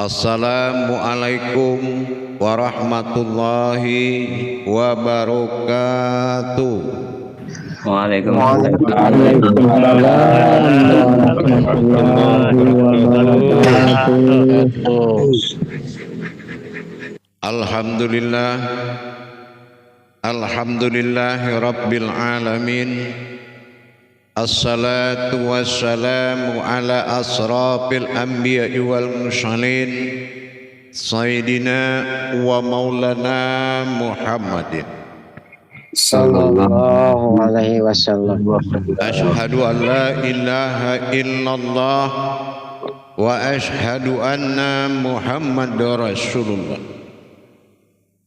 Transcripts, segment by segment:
Assalamualaikum warahmatullahi wabarakatuh. Waalaikumsalam warahmatullahi wabarakatuh. Alhamdulillah, alhamdulillahi rabbil alamin. Assalatu wassalamu ala asrafil anbiya'i wal mursalin Sayyidina wa maulana Muhammadin Sallallahu alaihi wasallam. Ashhadu an la ilaha illallah wa ashhadu anna Muhammadar Rasulullah.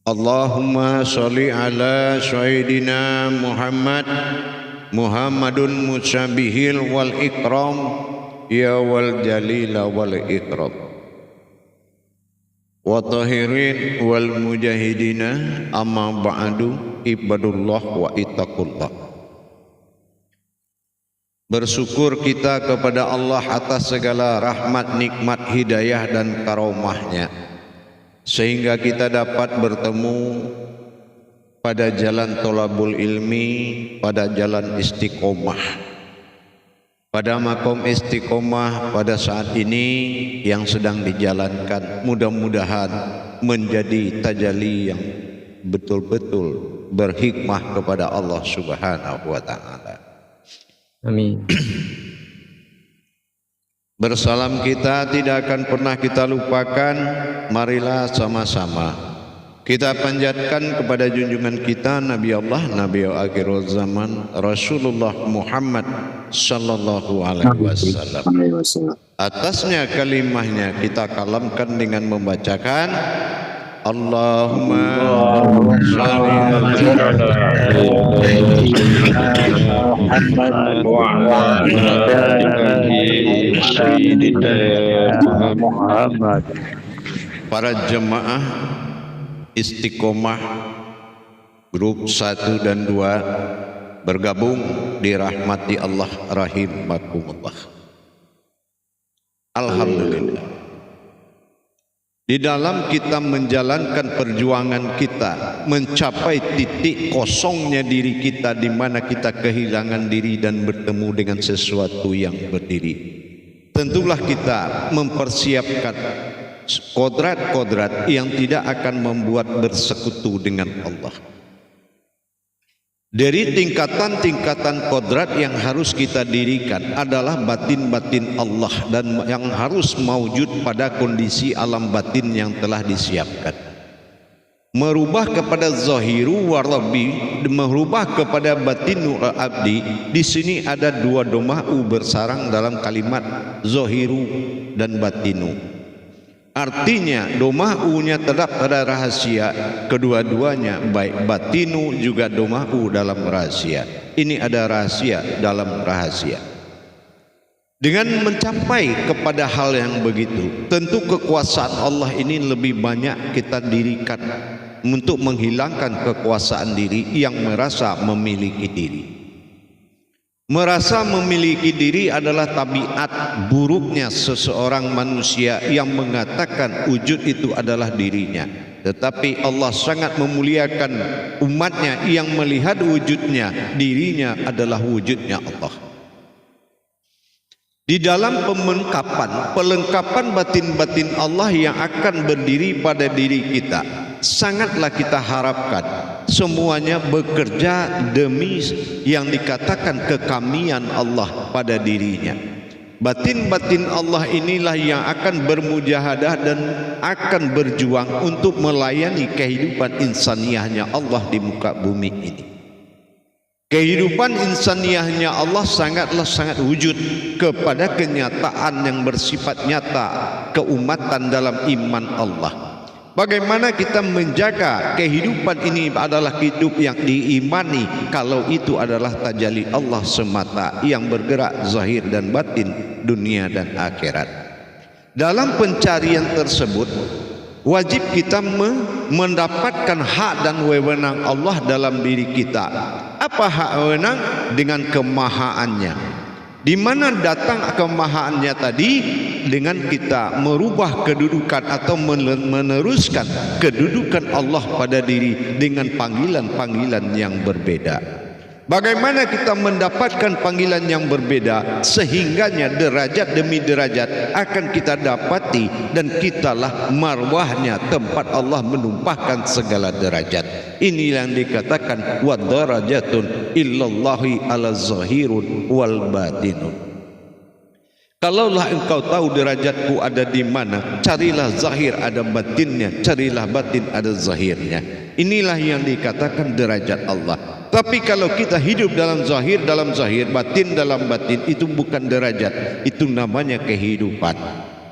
Allahumma sholli ala Sayyidina Muhammadun musyabihil wal ikram ya wal jalila wal ikram wa tahirin wal mujahidina amma ba'du ibadullah wa ittaqullah. Bersyukur kita kepada Allah atas segala rahmat, nikmat, hidayah dan karomahnya sehingga kita dapat bertemu pada jalan tolabul ilmi, pada jalan istiqomah, pada makom istiqomah pada saat ini yang sedang dijalankan. Mudah-mudahan menjadi tajalli yang betul-betul berhikmah kepada Allah Subhanahu wa ta'ala. Amin. Bersalam kita tidak akan pernah kita lupakan. Marilah sama-sama kita panjatkan kepada junjungan kita Nabi Allah, Nabi akhirul zaman, Rasulullah Muhammad sallallahu alaihi wasallam. Atasnya kalimahnya kita kalamkan dengan membacakan Allahumma shalli ala Muhammad. Para jemaah Istiqomah grup 1 dan 2 bergabung dirahmati Allah rahimakumullah. Alhamdulillah. Di dalam kita menjalankan perjuangan kita mencapai titik kosongnya diri kita di mana kita kehilangan diri dan bertemu dengan sesuatu yang berdiri. Tentulah kita mempersiapkan kodrat-kodrat yang tidak akan membuat bersekutu dengan Allah. Dari tingkatan-tingkatan kodrat yang harus kita dirikan adalah batin-batin Allah dan yang harus maujud pada kondisi alam batin yang telah disiapkan. Merubah kepada zahiru wa rabbi, merubah kepada batinu abdi. Di sini ada dua doma'u bersarang dalam kalimat zahiru dan batinu. Artinya doma'unya tetap pada rahasia, kedua-duanya baik batinu juga doma'u dalam rahasia. Ini ada rahasia dalam rahasia. Dengan mencapai kepada hal yang begitu, tentu kekuasaan Allah ini lebih banyak kita dirikan untuk menghilangkan kekuasaan diri yang merasa memiliki diri. Merasa memiliki diri adalah tabiat buruknya seseorang manusia yang mengatakan wujud itu adalah dirinya. Tetapi Allah sangat memuliakan umatnya yang melihat wujudnya, dirinya adalah wujudnya Allah. Di dalam pelengkapan batin-batin Allah yang akan berdiri pada diri kita, sangatlah kita harapkan semuanya bekerja demi yang dikatakan kekamian Allah pada dirinya. Batin-batin Allah inilah yang akan bermujahadah dan akan berjuang untuk melayani kehidupan insaniyahnya Allah di muka bumi ini. Kehidupan insaniyahnya Allah sangat wujud kepada kenyataan yang bersifat nyata keumatan dalam iman Allah. Bagaimana kita menjaga kehidupan ini adalah hidup yang diimani kalau itu adalah tajalli Allah semata yang bergerak zahir dan batin dunia dan akhirat. Dalam pencarian tersebut wajib kita mendapatkan hak dan wewenang Allah dalam diri kita. Apa hak wewenang? Dengan kemahaannya. Di mana datang kemahaannya tadi dengan kita merubah kedudukan atau meneruskan kedudukan Allah pada diri dengan panggilan-panggilan yang berbeda. Bagaimana kita mendapatkan panggilan yang berbeda sehingganya derajat demi derajat akan kita dapati, dan kitalah marwahnya, tempat Allah menumpahkan segala derajat. Inilah yang dikatakan wa darajatun illallahi ala zahirun wal batinun. Kalaulah engkau tahu derajatku ada di mana, carilah zahir ada batinnya, carilah batin ada zahirnya. Inilah yang dikatakan derajat Allah. Tapi kalau kita hidup dalam zahir, batin dalam batin, itu bukan derajat, itu namanya kehidupan.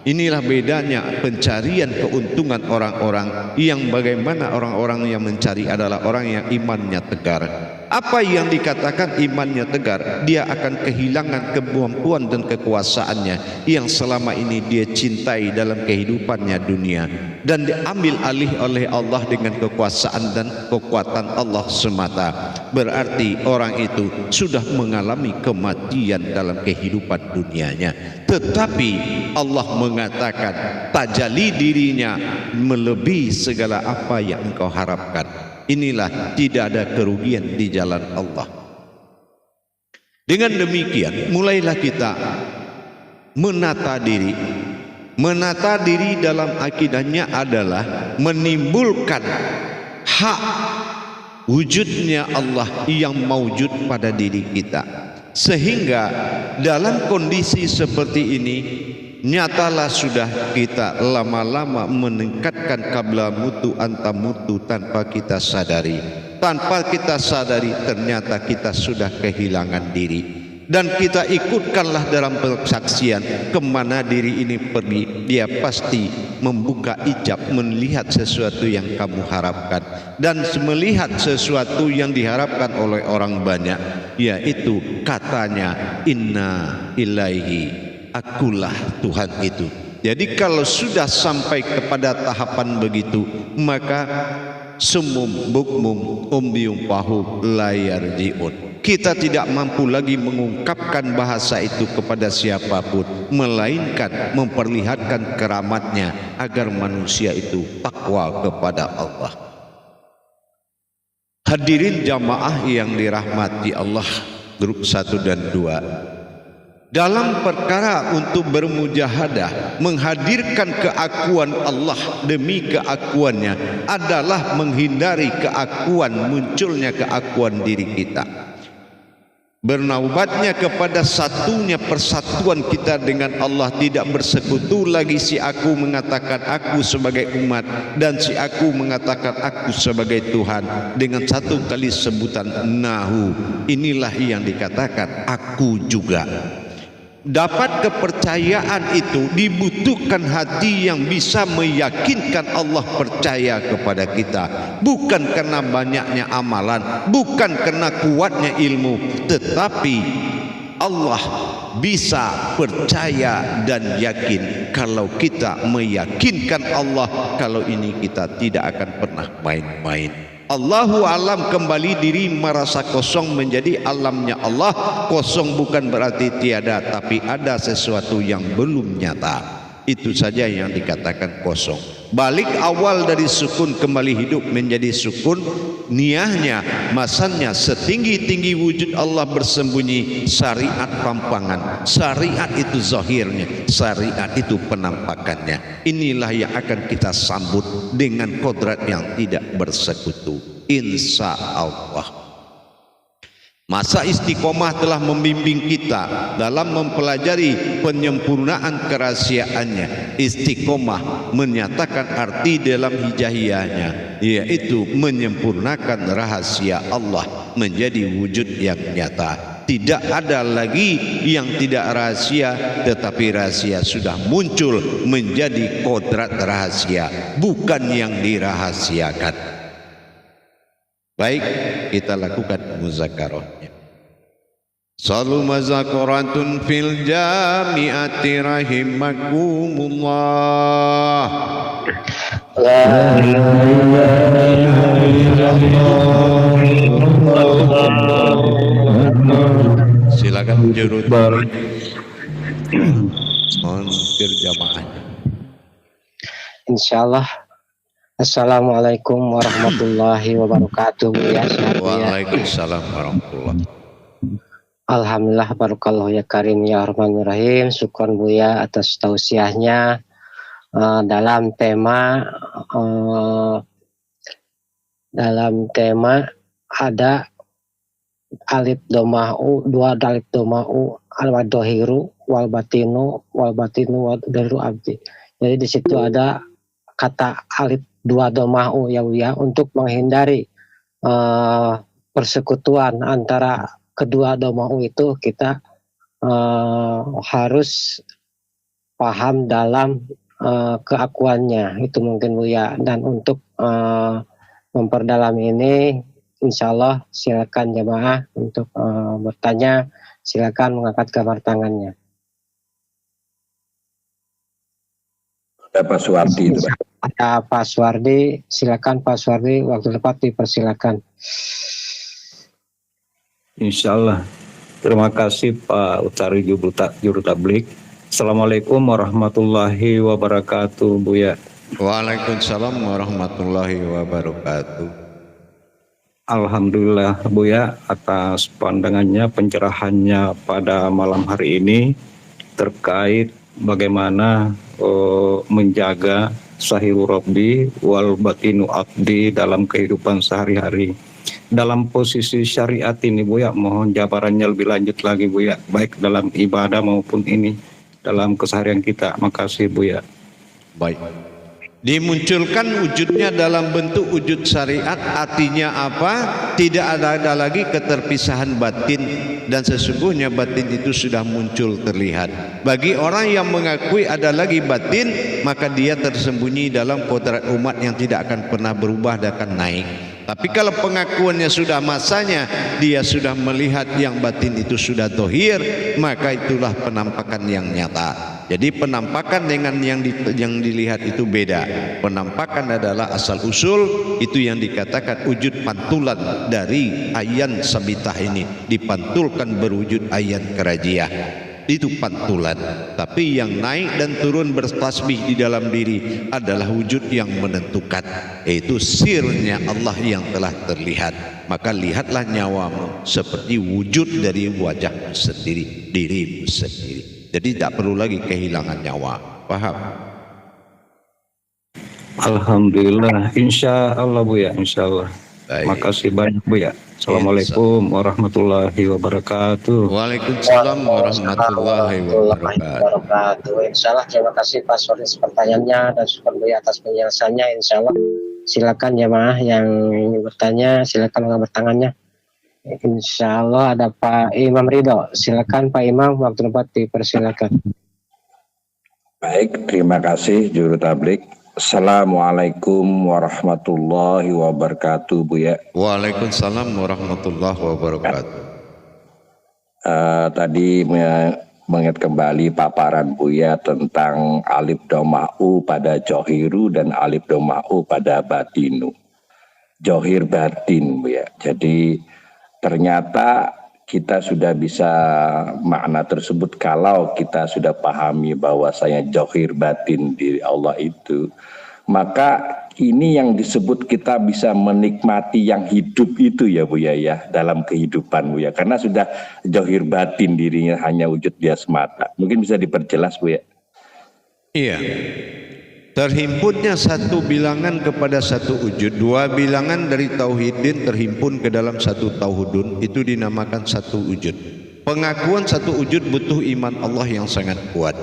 Inilah bedanya pencarian keuntungan orang-orang yang bagaimana orang-orang yang mencari adalah orang yang imannya tegar. Apa yang dikatakan imannya tegar? Dia akan kehilangan kemampuan dan kekuasaannya yang selama ini dia cintai dalam kehidupannya dunia, dan diambil alih oleh Allah dengan kekuasaan dan kekuatan Allah semata. Berarti orang itu sudah mengalami kematian dalam kehidupan dunianya. Tetapi Allah mengatakan tajalli dirinya melebihi segala apa yang engkau harapkan. Inilah tidak ada kerugian di jalan Allah. Dengan demikian mulailah kita menata diri. Menata diri dalam akidahnya adalah menimbulkan hak wujudnya Allah yang maujud pada diri kita, sehingga dalam kondisi seperti ini nyatalah sudah kita lama-lama meningkatkan qabla mutu anta mutu tanpa kita sadari. Tanpa kita sadari ternyata kita sudah kehilangan diri. Dan kita ikutkanlah dalam persaksian kemana diri ini pergi, dia pasti membuka ijab melihat sesuatu yang kamu harapkan, dan melihat sesuatu yang diharapkan oleh orang banyak, yaitu katanya inna ilaihi, akulah Tuhan itu. Jadi kalau sudah sampai kepada tahapan begitu, maka sumum bukmum umbium pahu layar jiun. Kita tidak mampu lagi mengungkapkan bahasa itu kepada siapapun, melainkan memperlihatkan keramatnya agar manusia itu takwa kepada Allah. Hadirin jamaah yang dirahmati Allah, grup 1 dan 2. Dalam perkara untuk bermujahadah menghadirkan keakuan Allah demi keakuannya adalah menghindari keakuan, munculnya keakuan diri kita. Bernaubatnya kepada satunya persatuan kita dengan Allah, tidak bersekutu lagi si aku mengatakan aku sebagai umat dan si aku mengatakan aku sebagai Tuhan dengan satu kali sebutan nahu. Inilah yang dikatakan aku juga. Dapat kepercayaan itu dibutuhkan hati yang bisa meyakinkan Allah percaya kepada kita, bukan karena banyaknya amalan, bukan karena kuatnya ilmu, tetapi Allah bisa percaya dan yakin kalau kita meyakinkan Allah. Kalau ini kita tidak akan pernah main-main. Allahu alam, kembali diri merasa kosong menjadi alamnya Allah. Kosong bukan berarti tiada, tapi ada sesuatu yang belum nyata. Itu saja yang dikatakan kosong. Balik awal dari sukun kembali hidup menjadi sukun. Niahnya, masanya setinggi-tinggi wujud Allah bersembunyi. Syariat pampangan, syariat itu zahirnya, syariat itu penampakannya. Inilah yang akan kita sambut dengan kodrat yang tidak bersekutu, insya Allah. Masa istiqomah telah membimbing kita dalam mempelajari penyempurnaan kerahasiaannya. Istiqomah menyatakan arti dalam hijaiyahnya, yaitu menyempurnakan rahasia Allah menjadi wujud yang nyata. Tidak ada lagi yang tidak rahasia, tetapi rahasia sudah muncul menjadi kodrat rahasia, bukan yang dirahasiakan. Baik, kita lakukan muzakarahnya. Salu mazakaratun fil jami'ati rahimakumullah. La ilaha illallah. Silakan. silakan jurut montir jamaah. Insyaallah. Assalamualaikum warahmatullahi wabarakatuh. Ya, Waalaikumsalam warahmatullahi. Alhamdulillah, barakallahu ya karim ya rahmanir rahim. Syukron Buya atas tausiahnya dalam tema ada alif doma'u, dua alif doma'u, al-wadohiru wal batinu wal dohiru abdi. Jadi di situ ada kata alif dua doma'u ya Buya, untuk menghindari persekutuan antara kedua doma'u itu. Kita harus paham dalam keakuannya itu mungkin Buya. Dan untuk memperdalam ini, insya Allah silakan jamaah untuk bertanya, silakan mengangkat gambar tangannya. Ada Pak Suwardi itu, Pak. Ada Pak Suwardi, silakan Pak Suwardi, waktu tepat dipersilakan. Insya Allah. Terima kasih Pak Utari Juru Tablik. Assalamualaikum warahmatullahi wabarakatuh, Buya. Waalaikumsalam warahmatullahi wabarakatuh. Alhamdulillah Buya atas pandangannya, pencerahannya pada malam hari ini terkait bagaimana menjaga sahiru rabbi wal batinu abdi dalam kehidupan sehari-hari. Dalam posisi syariat ini Buya, mohon jabarannya lebih lanjut lagi Buya, baik dalam ibadah maupun ini dalam keseharian kita. Makasih Buya. Baik. Dimunculkan wujudnya dalam bentuk wujud syariat, artinya apa? Tidak ada lagi keterpisahan batin, dan sesungguhnya batin itu sudah muncul terlihat. Bagi orang yang mengakui ada lagi batin, maka dia tersembunyi dalam kodrat umat yang tidak akan pernah berubah dan akan naik. Tapi kalau pengakuannya sudah masanya, dia sudah melihat yang batin itu sudah dohir, maka itulah penampakan yang nyata. Jadi penampakan dengan yang dilihat itu beda. Penampakan adalah asal usul, itu yang dikatakan wujud pantulan dari ayan sabitah ini, dipantulkan berwujud ayan kerajiah. Itu pantulan. Tapi yang naik dan turun bertasbih di dalam diri adalah wujud yang menentukan, yaitu sirnya Allah yang telah terlihat. Maka lihatlah nyawamu seperti wujud dari wajahmu sendiri, dirimu sendiri. Jadi tak perlu lagi kehilangan nyawa. Paham? Alhamdulillah, insya Allah Buya, insya Allah. Baik. Makasih banyak Buya. Assalamualaikum warahmatullahi wabarakatuh. Waalaikumsalam warahmatullahi wabarakatuh. Insya Allah, terima kasih Pak Suwardi pertanyaannya dan syukur Buya atas penjelasannya. Insya Allah, silakan jemaah yang ingin bertanya, silakan angkat tangannya. Insya Allah ada Pak Imam Ridho. Silakan Pak Imam, waktu tempat dipersilakan. Baik, terima kasih Juru Tablik. Assalamualaikum warahmatullahi wabarakatuh, Buya. Waalaikumsalam warahmatullahi wabarakatuh. Tadi mengingat kembali paparan Buya tentang alif doma'u pada johiru dan alif doma'u pada batinu. Johir batin, Buya. Jadi ternyata kita sudah bisa makna tersebut kalau kita sudah pahami bahwasanya johir batin diri Allah itu, maka ini yang disebut kita bisa menikmati yang hidup itu ya Buya ya, dalam kehidupan Buya, karena sudah johir batin dirinya hanya wujud dia semata. Mungkin bisa diperjelas Buya. Iya. Terhimpunnya satu bilangan kepada satu wujud, dua bilangan dari tauhidin terhimpun ke dalam satu tauhidun, itu dinamakan satu wujud. Pengakuan satu wujud butuh iman Allah yang sangat kuat.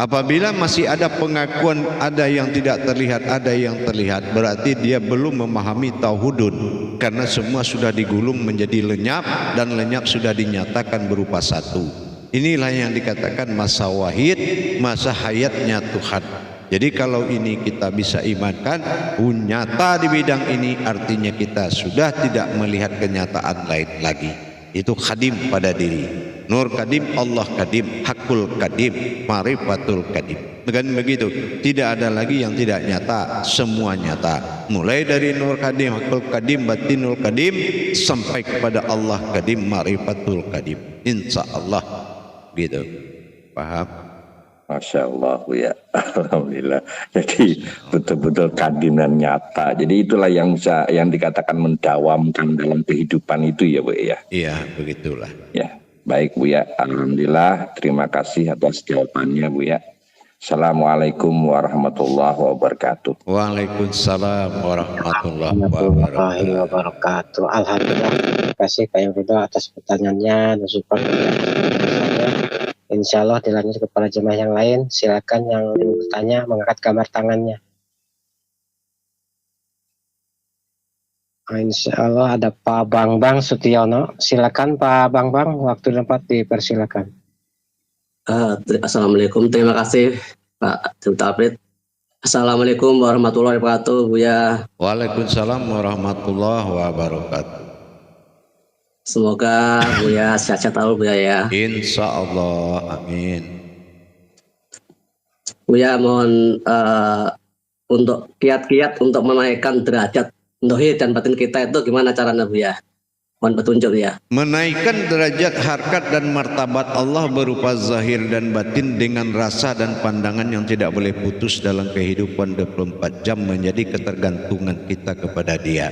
Apabila masih ada pengakuan ada yang tidak terlihat, ada yang terlihat, berarti dia belum memahami tauhidun, karena semua sudah digulung menjadi lenyap, dan lenyap sudah dinyatakan berupa satu. Inilah yang dikatakan masa wahid, masa hayatnya Tuhan. Jadi kalau ini kita bisa imankan, nyata di bidang ini, artinya kita sudah tidak melihat kenyataan lain lagi. Itu khadim pada diri. Nur kadim, Allah kadim, hakul kadim, marifatul kadim. Dengan begitu, tidak ada lagi yang tidak nyata, semua nyata. Mulai dari nur kadim, hakul kadim, batinul kadim, sampai kepada Allah kadim, marifatul kadim. Insya Allah, gitu. Paham? Masya Allah ya, alhamdulillah. Jadi betul-betul kadinan nyata. Jadi itulah yang bisa yang dikatakan mendawamkan dalam kehidupan itu ya Bu ya. Iya, begitulah. Ya, baik Bu ya. Alhamdulillah. Terima kasih atas jawabannya Bu ya. Assalamualaikum warahmatullahi wabarakatuh. Waalaikumsalam warahmatullahi wabarakatuh. Alhamdulillah. Terima kasih Pak Yurido atas pertanyaannya dan support penjelasannya. Insya Allah dilanjut kepada jemaah yang lain. Silakan yang ingin bertanya mengangkat gambar tangannya. Insya Allah ada Pak Bambang Sutiono. Silakan Pak Bambang, waktu dan tempat dipersilakan. Assalamualaikum, terima kasih Pak Duta Aprit. Assalamualaikum warahmatullahi wabarakatuh, Buya. Waalaikumsalam warahmatullahi wabarakatuh. Semoga Buya sehat-sehat selalu Buya ya. Insya Allah, amin. Buya mohon untuk kiat-kiat untuk menaikkan derajat zahir dan batin kita itu gimana caranya Buya? Mohon petunjuk ya. Menaikkan derajat harkat dan martabat Allah berupa zahir dan batin dengan rasa dan pandangan yang tidak boleh putus dalam kehidupan 24 jam menjadi ketergantungan kita kepada Dia.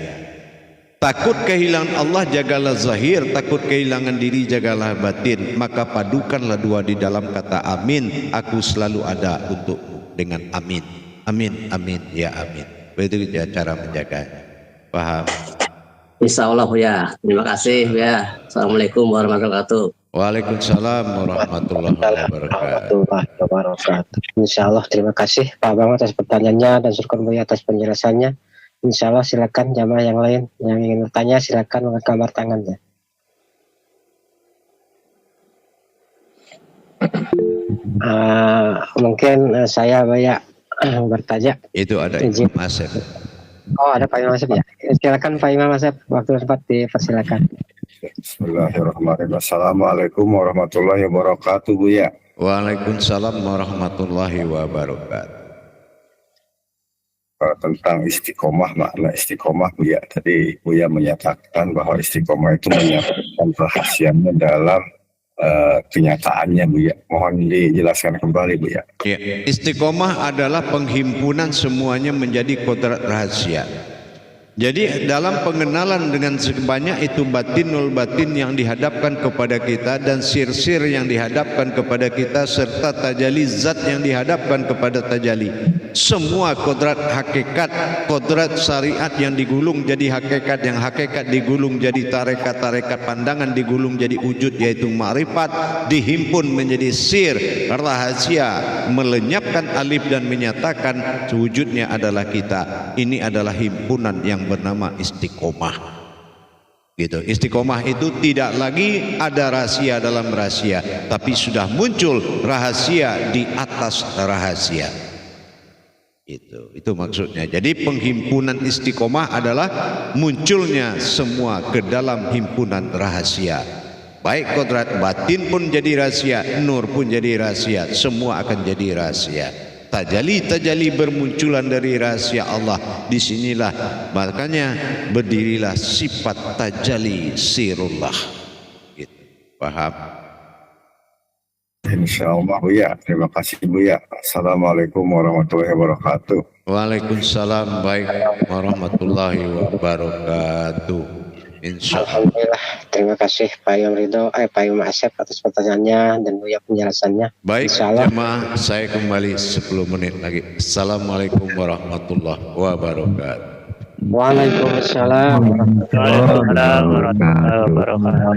Takut kehilangan Allah, jagalah zahir. Takut kehilangan diri, jagalah batin. Maka padukanlah dua di dalam kata amin. Aku selalu ada untukmu dengan amin. Amin, amin, ya amin. Begitu cara menjaganya. Paham? Insya Allah Buya. Terima kasih Buya. Assalamualaikum warahmatullahi wabarakatuh. Waalaikumsalam warahmatullahi wabarakatuh. Insya Allah terima kasih Pak Bang atas pertanyaannya dan syukur Buya atas penjelasannya. Insya Allah silakan jamaah yang lain yang ingin bertanya silakan mengangkat gambar tangannya. Mungkin saya Buya bertanya. Itu ada Imam Asep. Oh ada Pak Imam Asep ya. Silakan Pak Imam Asep, waktu sempat dipersilakan. Bismillahirrahmanirrahim. Assalamualaikum warahmatullahi wabarakatuh Buya. Waalaikumsalam warahmatullahi wabarakatuh. Tentang istiqomah, makna istiqomah Buya. Tadi Buya menyatakan bahwa istiqomah itu menyatakan rahasianya dalam kenyataannya Buya. Mohon dijelaskan kembali Buya. Ya, istiqomah adalah penghimpunan semuanya menjadi kodrat rahasia. Jadi dalam pengenalan dengan sebanyak itu batinul batin yang dihadapkan kepada kita dan sir-sir yang dihadapkan kepada kita serta tajalli zat yang dihadapkan kepada tajalli. Semua kodrat hakikat, kodrat syariat yang digulung jadi hakikat, yang hakikat digulung jadi tarekat-tarekat, pandangan digulung jadi wujud yaitu ma'rifat, dihimpun menjadi sir, rahasia, melenyapkan alif dan menyatakan wujudnya adalah kita. Ini adalah himpunan yang bernama istiqomah. Gitu. Istiqomah itu tidak lagi ada rahasia dalam rahasia, tapi sudah muncul rahasia di atas rahasia. Itu maksudnya. Jadi penghimpunan istiqomah adalah munculnya semua ke dalam himpunan rahasia. Baik kodrat batin pun jadi rahasia, nur pun jadi rahasia, semua akan jadi rahasia. Tajalli bermunculan dari rahasia Allah. Disinilah makanya berdirilah sifat tajalli sirullah. Gitu. Paham? Insya Allah Buya. Terima kasih Buya. Assalamualaikum warahmatullahi wabarakatuh. Waalaikumsalam warahmatullahi wabarakatuh. Insya Allah. Alhamdulillah, terima kasih Pak Imam Asep atas pertanyaannya dan Buya penjelasannya. Baik, jemaah, saya kembali 10 menit lagi. Assalamualaikum warahmatullahi wabarakatuh. Waalaikumsalam warahmatullahi wabarakatuh.